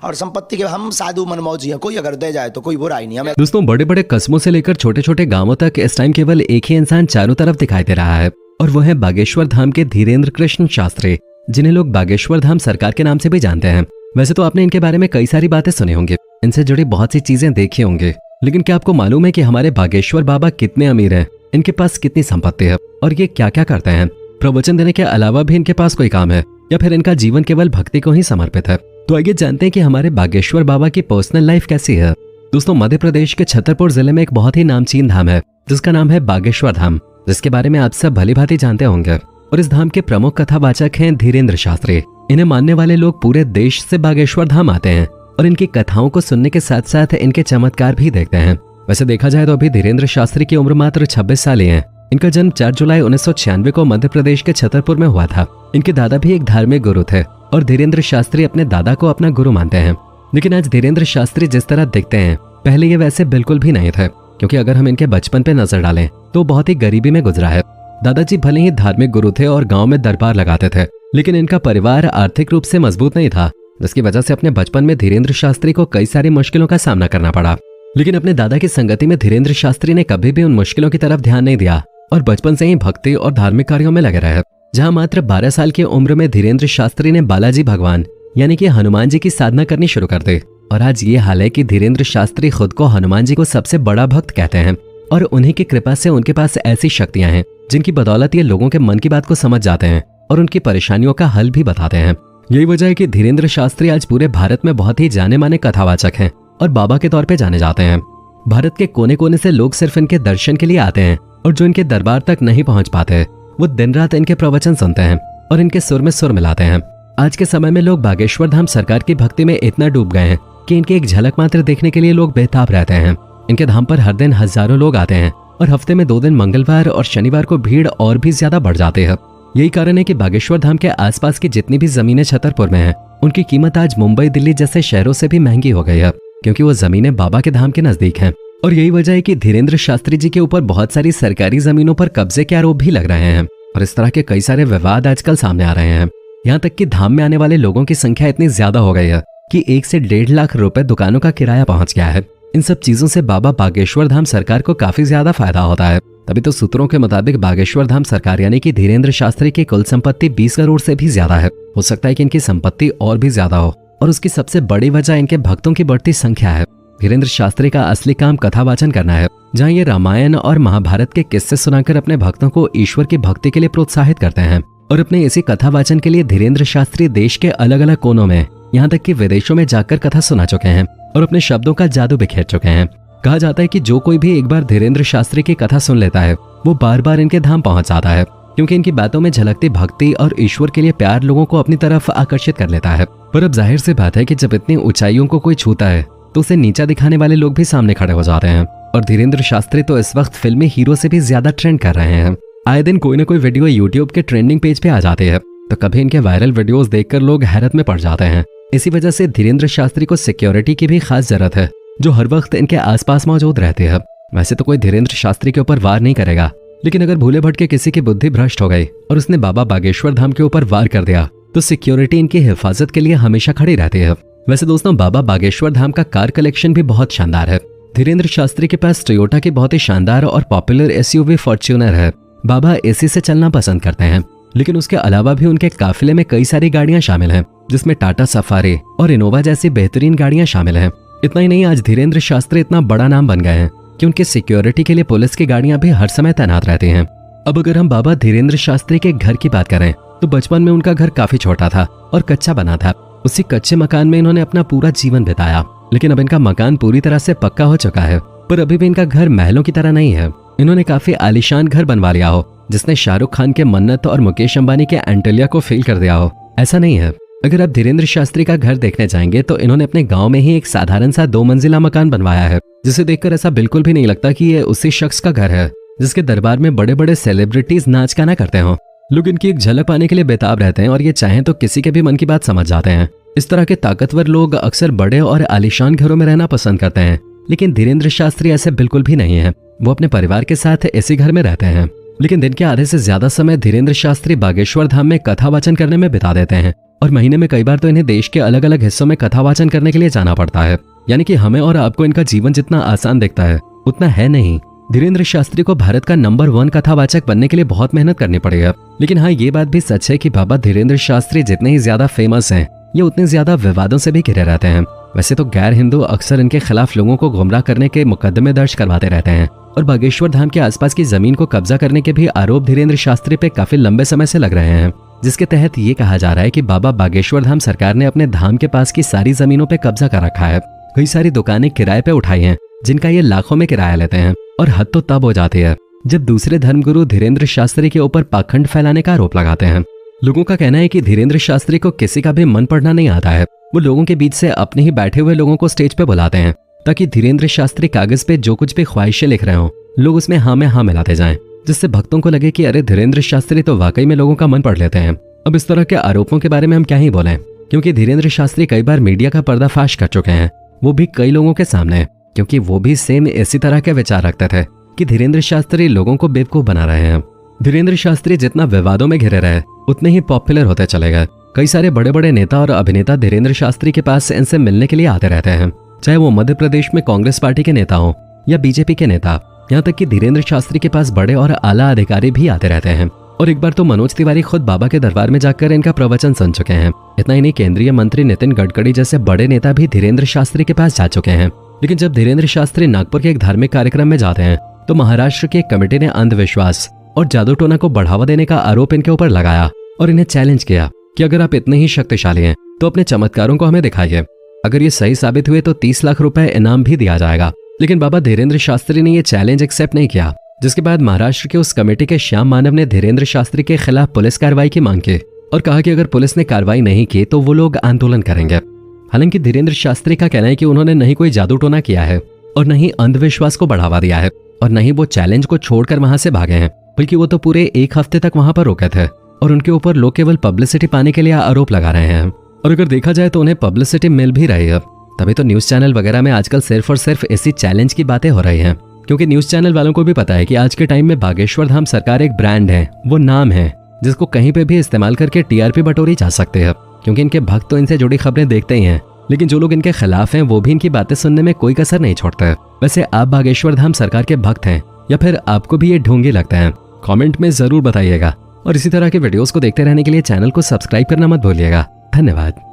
और संपत्ति के हम साधु मनमौजी हैं, कोई अगर दे जाए तो कोई बुराई नहीं हमें। दोस्तों बड़े बड़े कस्बों से लेकर छोटे छोटे गांवों तक इस टाइम केवल एक ही इंसान चारों तरफ दिखाई दे रहा है, और वो है बागेश्वर धाम के धीरेन्द्र कृष्ण शास्त्री, जिन्हें लोग बागेश्वर धाम सरकार के नाम से भी जानते हैं। वैसे तो आपने इनके बारे में कई सारी बातें सुनी होंगी, इनसे जुड़ी बहुत सी चीजें देखी होंगी, लेकिन क्या आपको मालूम है कि हमारे बागेश्वर बाबा कितने अमीर हैं, इनके पास कितनी संपत्ति है और ये क्या क्या करते हैं? प्रवचन देने के अलावा भी इनके पास कोई काम है या फिर इनका जीवन केवल भक्ति को ही समर्पित है? तो आइए जानते हैं कि हमारे बागेश्वर बाबा की पर्सनल लाइफ कैसी है। दोस्तों मध्य प्रदेश के छतरपुर जिले में एक बहुत ही नामचीन धाम है जिसका नाम है बागेश्वर धाम, जिसके बारे में आप सब भली भांति जानते होंगे। और इस धाम के प्रमुख कथावाचक हैं धीरेन्द्र शास्त्री। इन्हें मानने वाले लोग पूरे देश से बागेश्वर धाम आते हैं और इनकी कथाओं को सुनने के साथ साथ इनके चमत्कार भी देखते हैं। वैसे देखा जाए तो अभी धीरेन्द्र शास्त्री की उम्र मात्र 26 साल ही है। इनका जन्म 4 जुलाई 1996 को मध्य प्रदेश के छतरपुर में हुआ था। इनके दादा भी एक धार्मिक गुरु थे और धीरेन्द्र शास्त्री अपने दादा को अपना गुरु मानते हैं। लेकिन आज धीरेन्द्र शास्त्री जिस तरह दिखते हैं, पहले ये वैसे बिल्कुल भी नहीं थे, क्योंकि अगर हम इनके बचपन पे नजर डालें तो बहुत ही गरीबी में गुजरा है। दादाजी भले ही धार्मिक गुरु थे और गांव में दरबार लगाते थे, लेकिन इनका परिवार आर्थिक रूप से मजबूत नहीं था, जिसकी वजह से अपने बचपन में धीरेन्द्र शास्त्री को कई सारी मुश्किलों का सामना करना पड़ा। लेकिन अपने दादा की संगति में धीरेन्द्र शास्त्री ने कभी भी उन मुश्किलों की तरफ ध्यान नहीं दिया और बचपन से ही भक्ति और धार्मिक कार्यों में लगे रहे। जहां मात्र 12 साल की उम्र में धीरेन्द्र शास्त्री ने बालाजी भगवान यानी कि हनुमान जी की साधना करनी शुरू कर दी। और आज ये हाल है कि धीरेन्द्र शास्त्री खुद को हनुमान जी को सबसे बड़ा भक्त कहते हैं और उन्हीं की कृपा से उनके पास ऐसी शक्तियां हैं जिनकी बदौलत ये लोगों के मन की बात को समझ जाते हैं और उनकी परेशानियों का हल भी बताते हैं। यही वजह है कि धीरेन्द्र शास्त्री आज पूरे भारत में बहुत ही जाने माने कथावाचक हैं और बाबा के तौर पे जाने जाते हैं। भारत के कोने कोने से लोग सिर्फ इनके दर्शन के लिए आते हैं और जो इनके दरबार तक नहीं पहुंच पाते वो दिन रात इनके प्रवचन सुनते हैं और इनके सुर में सुर मिलाते हैं। आज के समय में लोग बागेश्वर धाम सरकार की भक्ति में इतना डूब गए हैं कि इनकी एक झलक मात्र देखने के लिए लोग बेताब रहते हैं। इनके धाम पर हर दिन हजारों लोग आते हैं और हफ्ते में 2 दिन मंगलवार और शनिवार को भीड़ और भी ज्यादा बढ़ जाती है। यही कारण है कि बागेश्वर धाम के आसपास की जितनी भी जमीनें छतरपुर में हैं, उनकी कीमत आज मुंबई दिल्ली जैसे शहरों से भी महंगी हो गई है, क्योंकि वो जमीनें बाबा के धाम के नजदीक हैं। और यही वजह है कि धीरेन्द्र शास्त्री जी के ऊपर बहुत सारी सरकारी जमीनों पर कब्जे के आरोप भी लग रहे हैं और इस तरह के कई सारे विवाद आजकल सामने आ रहे हैं। यहाँ तक कि धाम में आने वाले लोगों की संख्या इतनी ज्यादा हो गई है कि 1 से 1.5 लाख रुपए दुकानों का किराया पहुंच गया है। इन सब चीजों से बाबा बागेश्वर धाम सरकार को काफी ज्यादा फायदा होता है। तभी तो सूत्रों के मुताबिक बागेश्वर धाम सरकार यानी कि धीरेन्द्र शास्त्री की कुल संपत्ति 20 करोड़ से भी ज्यादा है। हो सकता है कि इनकी संपत्ति और भी ज्यादा हो और उसकी सबसे बड़ी वजह इनके भक्तों की बढ़ती संख्या है। धीरेन्द्र शास्त्री का असली काम कथावाचन करना है, जहाँ ये रामायण और महाभारत के किस्से सुनाकर अपने भक्तों को ईश्वर की भक्ति के लिए प्रोत्साहित करते हैं। और अपने इसी कथावाचन के लिए धीरेन्द्र शास्त्री देश के अलग अलग कोनों में, यहाँ तक कि विदेशों में जाकर कथा सुना चुके हैं और अपने शब्दों का जादू बिखेर चुके हैं। कहा जाता है कि जो कोई भी एक बार धीरेन्द्र शास्त्री की कथा सुन लेता है वो बार बार इनके धाम पहुंच जाता है, क्योंकि इनकी बातों में झलकती भक्ति और ईश्वर के लिए प्यार लोगों को अपनी तरफ आकर्षित कर लेता है। पर अब जाहिर सी बात है कि जब इतनी ऊंचाइयों को कोई छूता है तो उसे नीचा दिखाने वाले लोग भी सामने खड़े हो जाते हैं। और धीरेन्द्र शास्त्री तो इस वक्त फिल्मी हीरो से भी ज्यादा ट्रेंड कर रहे हैं। आए दिन कोई ना कोई वीडियो यूट्यूब के ट्रेंडिंग पेज पे आ जाती है, तो कभी इनके वायरल वीडियोस देखकर लोग हैरत में पड़ जाते हैं। इसी वजह से धीरेन्द्र शास्त्री को सिक्योरिटी की भी खास जरूरत है, जो हर वक्त इनके आसपास मौजूद रहती है। वैसे तो कोई धीरेन्द्र शास्त्री के ऊपर वार नहीं करेगा, लेकिन अगर भूले भटके किसी की बुद्धि भ्रष्ट हो गई और उसने बाबा बागेश्वर धाम के ऊपर वार कर दिया तो सिक्योरिटी इनकी हिफाजत के लिए हमेशा खड़ी रहती है। वैसे दोस्तों बाबा बागेश्वर धाम का कार कलेक्शन भी बहुत शानदार है। धीरेन्द्र शास्त्री के पास टोयोटा की बहुत ही शानदार और पॉपुलर एसयूवी फॉर्च्यूनर है। बाबा एसी से चलना पसंद करते हैं, लेकिन उसके अलावा भी उनके काफिले में कई सारी गाड़ियां शामिल हैं, जिसमें टाटा सफारी और इनोवा जैसी बेहतरीन गाड़ियां शामिल हैं। इतना ही नहीं, आज धीरेन्द्र शास्त्री इतना बड़ा नाम बन गए हैं कि उनके सिक्योरिटी के लिए पुलिस की गाड़ियां भी हर समय तैनात रहती हैं। अब अगर हम बाबा धीरेन्द्र शास्त्री के घर की बात करें तो बचपन में उनका घर काफी छोटा था और कच्चा बना था। उसी कच्चे मकान में इन्होंने अपना पूरा जीवन बिताया, लेकिन अब इनका मकान पूरी तरह से पक्का हो चुका है। पर अभी भी इनका घर महलों की तरह नहीं है। इन्होंने काफी आलीशान घर बनवा लिया हो, जिसने शाहरुख खान के मन्नत और मुकेश अंबानी के एंटेलिया को फेल कर दिया हो। ऐसा नहीं है। अगर आप धीरेन्द्र शास्त्री का घर देखने जाएंगे तो इन्होंने अपने गांव में ही एक साधारण सा 2 मंजिला मकान बनवाया है, जिसे देखकर ऐसा बिल्कुल भी नहीं लगता कि ये उसी शख्स का घर है जिसके दरबार में बड़े बड़े सेलिब्रिटीज नाच गाना करते हों। लोग इनकी एक झलक पाने के लिए बेताब रहते हैं और ये चाहें तो किसी के भी मन की बात समझ जाते हैं। इस तरह के ताकतवर लोग अक्सर बड़े और आलीशान घरों में रहना पसंद करते हैं, लेकिन धीरेन्द्र शास्त्री ऐसे बिल्कुल भी नहीं है। वो अपने परिवार के साथ इसी घर में रहते हैं। लेकिन दिन के आधे से ज्यादा समय धीरेन्द्र शास्त्री बागेश्वर धाम में कथा वाचन करने में बिता देते हैं और महीने में कई बार तो इन्हें देश के अलग अलग हिस्सों में कथा वाचन करने के लिए जाना पड़ता है। यानी कि हमें और आपको इनका जीवन जितना आसान दिखता है उतना है नहीं। धीरेन्द्र शास्त्री को भारत का नंबर 1 कथावाचक बनने के लिए बहुत मेहनत करनी पड़ी है। लेकिन हाँ, ये बात भी सच है कि बाबा धीरेन्द्र शास्त्री जितने ही ज्यादा फेमस हैं, ये उतने ज्यादा विवादों से भी घिरे रहते हैं। वैसे तो गैर हिंदू अक्सर इनके खिलाफ लोगों को गुमराह करने के मुकदमे दर्ज करवाते रहते हैं और बागेश्वर धाम के आसपास की जमीन को कब्जा करने के भी आरोप धीरेन्द्र शास्त्री पे काफी लंबे समय से लग रहे हैं, जिसके तहत ये कहा जा रहा है कि बाबा बागेश्वर धाम सरकार ने अपने धाम के पास की सारी जमीनों पे कब्जा कर रखा है। कई सारी दुकानें किराए पे उठाई हैं जिनका ये लाखों में किराया लेते हैं। और हद तो तब हो जाती है जब दूसरे धर्मगुरु धीरेन्द्र शास्त्री के ऊपर पाखंड फैलाने का आरोप लगाते हैं। लोगों का कहना है कि धीरेन्द्र शास्त्री को किसी का भी मन पढ़ना नहीं आता है। वो लोगों के बीच से अपने ही बैठे हुए लोगों को स्टेज पे बुलाते हैं ताकि धीरेन्द्र शास्त्री कागज पे जो कुछ भी ख्वाहिशें लिख रहे हो लोग उसमें हाँ में हाँ मिलाते जाएं, जिससे भक्तों को लगे कि अरे धीरेन्द्र शास्त्री तो वाकई में लोगों का मन पढ़ लेते हैं। अब इस तरह के आरोपों के बारे में हम क्या ही बोलें, क्योंकि धीरेन्द्र शास्त्री कई बार मीडिया का पर्दाफाश कर चुके हैं, वो भी कई लोगों के सामने, क्योंकि वो भी सेम इसी तरह के विचार रखते थे कि धीरेन्द्र शास्त्री लोगों को बेवकूफ बना रहे हैं। धीरेन्द्र शास्त्री जितना विवादों में घिरे रहे उतने ही पॉपुलर होते चले गए। कई सारे बड़े बड़े नेता और अभिनेता धीरेन्द्र शास्त्री के पास इनसे मिलने के लिए आते रहते हैं, चाहे वो मध्य प्रदेश में कांग्रेस पार्टी के नेता हो या बीजेपी के नेता। यहाँ तक कि धीरेन्द्र शास्त्री के पास बड़े और आला अधिकारी भी आते रहते हैं। और एक बार तो मनोज तिवारी खुद बाबा के दरबार में जाकर इनका प्रवचन सुन चुके हैं। इतना ही नहीं, केंद्रीय मंत्री नितिन गडकरी जैसे बड़े नेता भी धीरेन्द्र शास्त्री के पास जा चुके हैं। लेकिन जब धीरेन्द्र शास्त्री नागपुर के एक धार्मिक कार्यक्रम में जाते हैं तो महाराष्ट्र की एक कमेटी ने अंधविश्वास और जादू टोना को बढ़ावा देने का आरोप इनके ऊपर लगाया और इन्हें चैलेंज किया कि अगर आप इतने ही शक्तिशाली हैं तो अपने चमत्कारों को हमें दिखाइए। अगर ये सही साबित हुए तो 30 लाख रुपए इनाम भी दिया जाएगा। लेकिन बाबा धीरेन्द्र शास्त्री ने ये चैलेंज एक्सेप्ट नहीं किया, जिसके बाद महाराष्ट्र के उस कमेटी के श्याम मानव ने धीरेन्द्र शास्त्री के खिलाफ पुलिस कार्रवाई की मांग की और कहा कि अगर पुलिस ने कार्रवाई नहीं की तो वो लोग आंदोलन करेंगे। हालांकि धीरेन्द्र शास्त्री का कहना है कि उन्होंने नहीं कोई जादू टोना किया है और न ही अंधविश्वास को बढ़ावा दिया है और न ही वो चैलेंज को छोड़कर वहां से भागे हैं, बल्कि वो तो पूरे 1 हफ्ते तक वहां पर रुके थे और उनके ऊपर लोग केवल पब्लिसिटी पाने के लिए आरोप लगा रहे हैं। और अगर देखा जाए तो उन्हें पब्लिसिटी मिल भी रही है, तभी तो न्यूज चैनल वगैरह में आजकल सिर्फ और सिर्फ इसी चैलेंज की बातें हो रही हैं, क्योंकि न्यूज चैनल वालों को भी पता है कि आज के टाइम में बागेश्वर धाम सरकार एक ब्रांड है, वो नाम है जिसको कहीं पे भी इस्तेमाल करके टीआरपी बटोरी जा सकते हैं, क्योंकि इनके भक्त तो इनसे जुड़ी खबरें देखते ही हैं। लेकिन जो लोग इनके खिलाफ हैं वो भी इनकी बातें सुनने में कोई कसर नहीं छोड़ते। वैसे आप बागेश्वर धाम सरकार के भक्त हैं या फिर आपको भी ये ढोंगी लगते हैं, कमेंट में जरूर बताइएगा। और इसी तरह के वीडियोस को देखते रहने के लिए चैनल को सब्सक्राइब करना मत भूलिएगा। धन्यवाद।